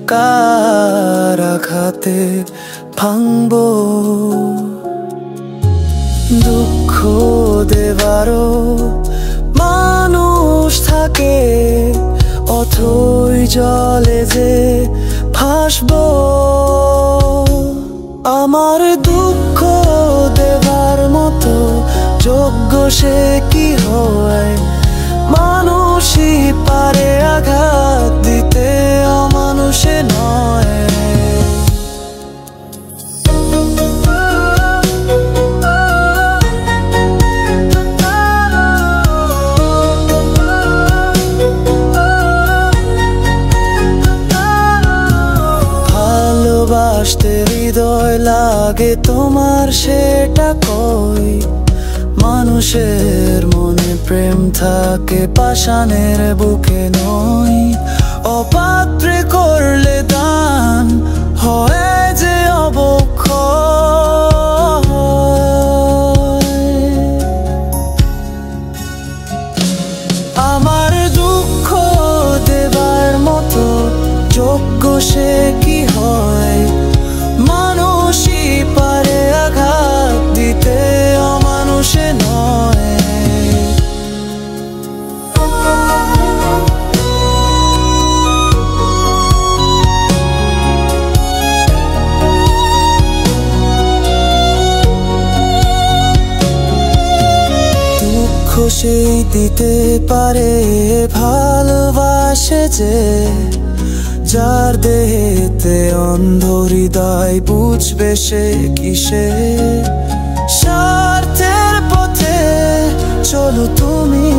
কার আঘাতে ভাঙবো। দুঃখ দেবারও মানুষ থাকে, অথই জলে যে ভাসবো। আমার দুঃখ দেবার মতো যোগ্য সে কি হয়? মানুষই পারে আঘাত দিতে, অমানুষে নয়। ভালোবাসতে হৃদয় লাগে তোমার, সেটা কই? মানুষের মনে প্রেম থাকে, পাষাণের বুকে নয়। অপাত্রে করলে দান হয় যে অবক্ষয়। আমার দুঃখ দেবার মতো যোগ্য সে কি হয়? মানুষই পারে আঘাত দিতে, অমানুষে নয়। দুঃখ সেই দিতে পারে, ভালোবাসে যে যার দেহেতে অন্ধ হৃদয়, বুঝবে সে কিসে। স্বার্থের পথে চলো তুমি।